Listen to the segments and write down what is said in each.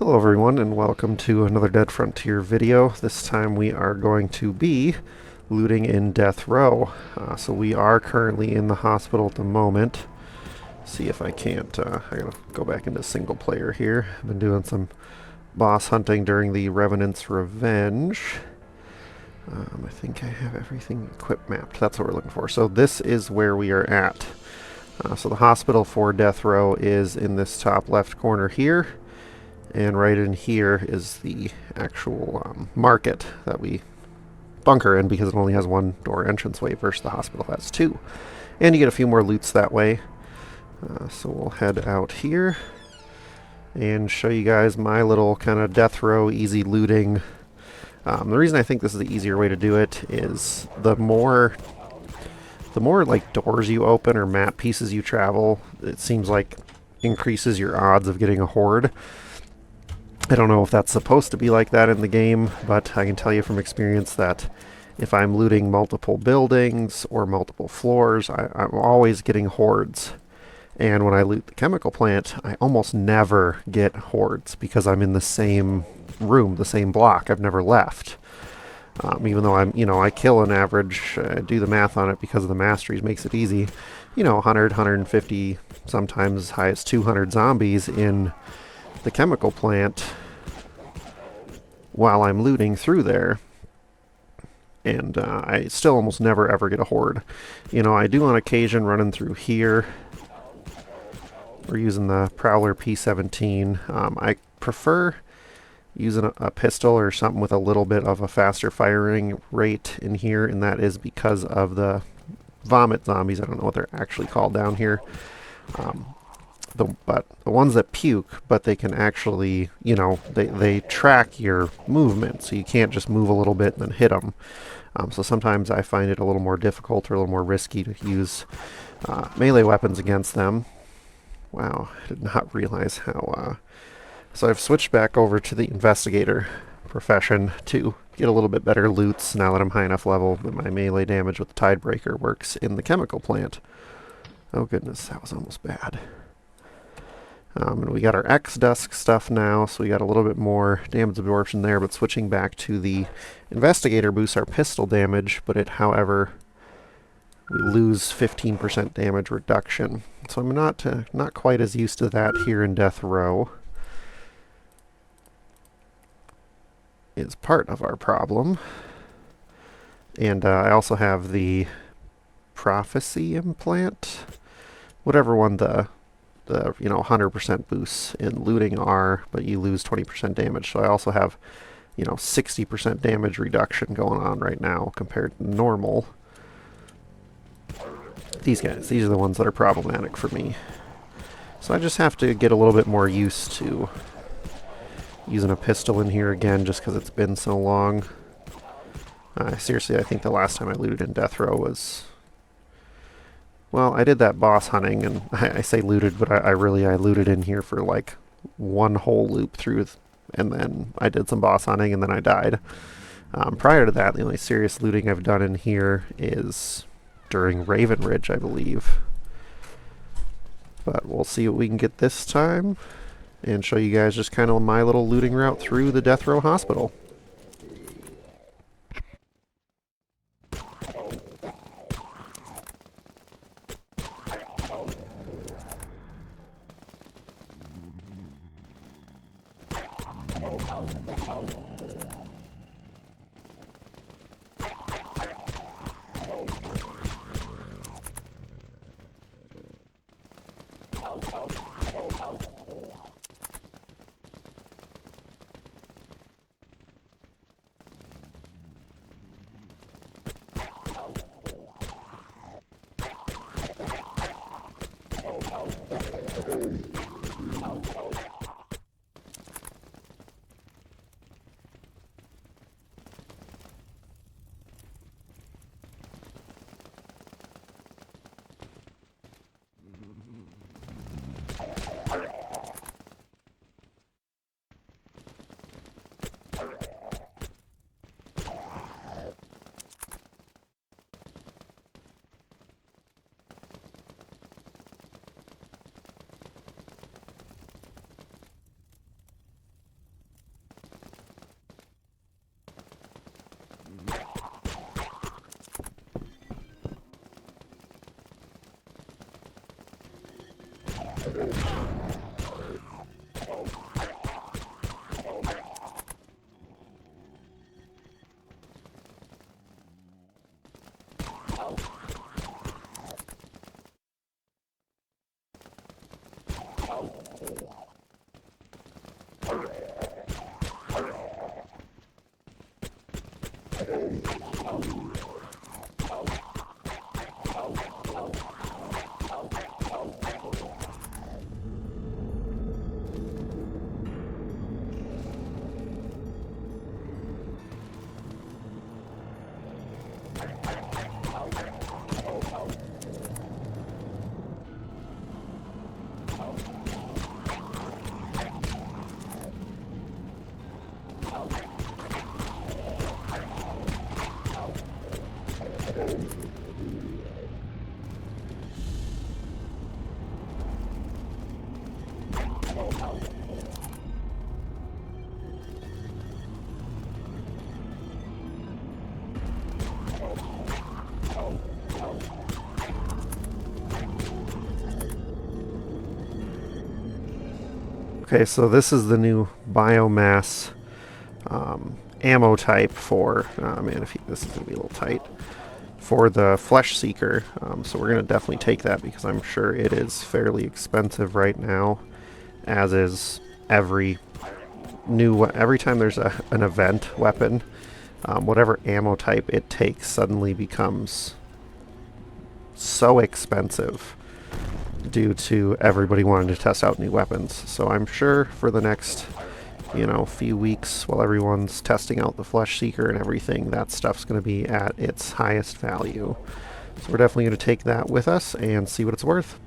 Hello everyone and welcome to another Dead Frontier video. This time we are going to be looting in Death Row. So we are currently in the hospital at the moment. See if I can't, I gotta go back into single player here. I've been doing some boss hunting during the Revenant's Revenge. I think I have everything equipped mapped. That's what we're looking for. So this is where we are at. So the hospital for Death Row is in this top left corner here. And right in here is the actual market that we bunker in because it only has one door entranceway versus the hospital has two. And you get a few more loots that way. So we'll head out here and show you guys my little kind of Death Row easy looting. The reason I think this is the easier way to do it is the more like doors you open or map pieces you travel, it seems like increases your odds of getting a horde. I don't know if that's supposed to be like that in the game, but I can tell you from experience that if I'm looting multiple buildings or multiple floors, I'm always getting hordes. And when I loot the chemical plant, I almost never get hordes because I'm in the same room, the same block. I've never left. Even though I kill an average, do the math on it because of the masteries makes it easy. 100, 150, sometimes as high as 200 zombies in the chemical plant while I'm looting through there, and I still almost never ever get a horde. I do on occasion running through here. We're using the Prowler P17. I prefer using a pistol or something with a little bit of a faster firing rate in here, and that is because of the vomit zombies. I don't know what they're actually called down here. But the ones that puke, but they can actually, they track your movement, so you can't just move a little bit and then hit them. So sometimes I find it a little more difficult or a little more risky to use melee weapons against them. Wow, I did not realize how... So I've switched back over to the investigator profession to get a little bit better loots now that I'm high enough level that my melee damage with the Tidebreaker works in the chemical plant. Oh goodness, that was almost bad. And we got our X-Dusk stuff now, so we got a little bit more damage absorption there, but switching back to the Investigator boosts our pistol damage, but however, we lose 15% damage reduction. So I'm not quite as used to that here in Death Row. Is part of our problem. And I also have the Prophecy Implant, whatever one the 100% boosts in looting are, but you lose 20% damage. So I also have 60% damage reduction going on right now compared to normal. These are the ones that are problematic for me. So I just have to get a little bit more used to using a pistol in here again just because it's been so long. Seriously, I think the last time I looted in Death Row was... Well, I did that boss hunting, and I say looted, but I looted in here for like one whole loop through, and then I did some boss hunting, and then I died. Prior to that, the only serious looting I've done in here is during Raven Ridge, I believe. But we'll see what we can get this time, and show you guys just kind of my little looting route through the Death Row Hospital. Okay, so this is the new biomass ammo type for, man, this is going to be a little tight, for the Flesh Seeker. So we're going to definitely take that because I'm sure it is fairly expensive right now, as is every time there's an event weapon, whatever ammo type it takes suddenly becomes so expensive due to everybody wanting to test out new weapons. So I'm sure for the next, few weeks while everyone's testing out the Flesh Seeker and everything, that stuff's going to be at its highest value. So we're definitely going to take that with us and see what it's worth.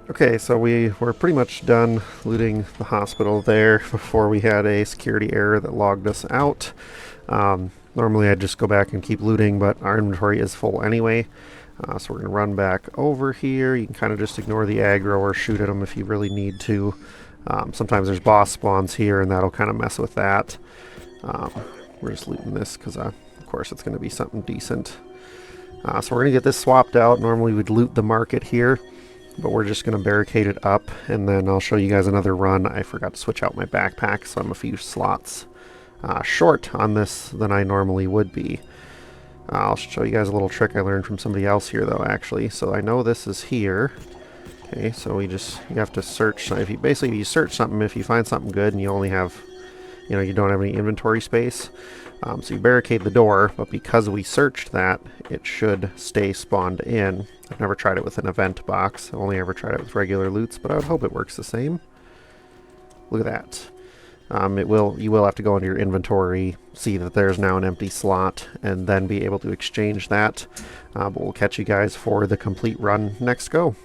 Okay, so we were pretty much done looting the hospital there before we had a security error that logged us out. Normally I'd just go back and keep looting, but our inventory is full anyway. So we're going to run back over here. You can kind of just ignore the aggro or shoot at them if you really need to. Sometimes there's boss spawns here, and that'll kind of mess with that. We're just looting this because, of course, it's going to be something decent. So we're going to get this swapped out. Normally we'd loot the market here, but we're just going to barricade it up, and then I'll show you guys another run. I forgot to switch out my backpack, so I'm a few slots short on this than I normally would be. I'll show you guys a little trick I learned from somebody else here, though, actually. So I know this is here. Okay, so you have to search. If you search something, if you find something good and you only have, you don't have any inventory space, so you barricade the door, but because we searched that, it should stay spawned in. I've never tried it with an event box. I've only ever tried it with regular loots, but I would hope it works the same. Look at that. You will have to go into your inventory, see that there's now an empty slot, and then be able to exchange that. But we'll catch you guys for the complete run next go.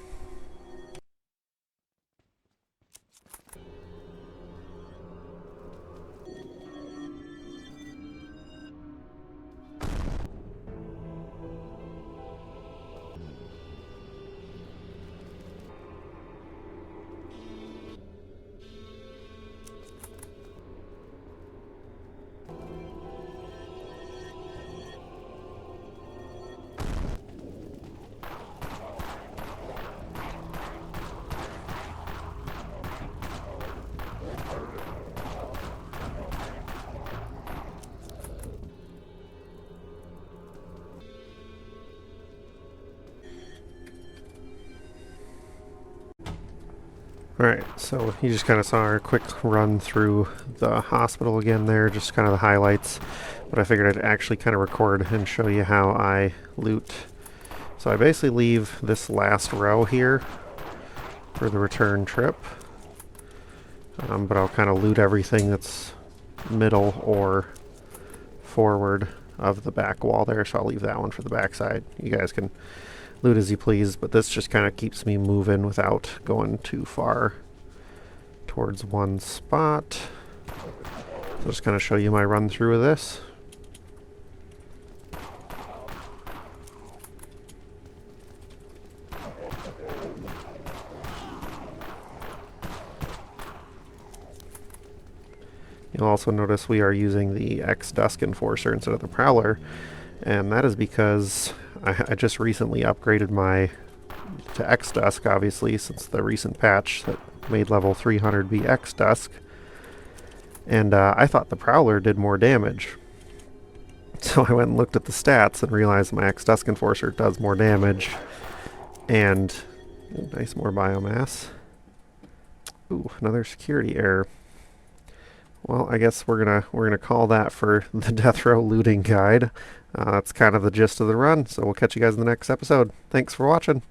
Alright, so you just kind of saw our quick run through the hospital again there, just kind of the highlights. But I figured I'd actually kind of record and show you how I loot. So I basically leave this last row here for the return trip. But I'll kind of loot everything that's middle or forward of the back wall there, so I'll leave that one for the back side. You guys can loot as you please, but this just kind of keeps me moving without going too far towards one spot. So just kind of show you my run through of this. You'll also notice we are using the X-Dusk Enforcer instead of the Prowler, and that is because I just recently upgraded to X-Dusk, obviously, since the recent patch that made level 300 be X-Dusk, and I thought the Prowler did more damage. So I went and looked at the stats and realized my X-Dusk Enforcer does more damage, and nice more biomass. Ooh, another security error. Well, I guess we're gonna call that for the Death Row looting guide. That's kind of the gist of the run, so we'll catch you guys in the next episode. Thanks for watching.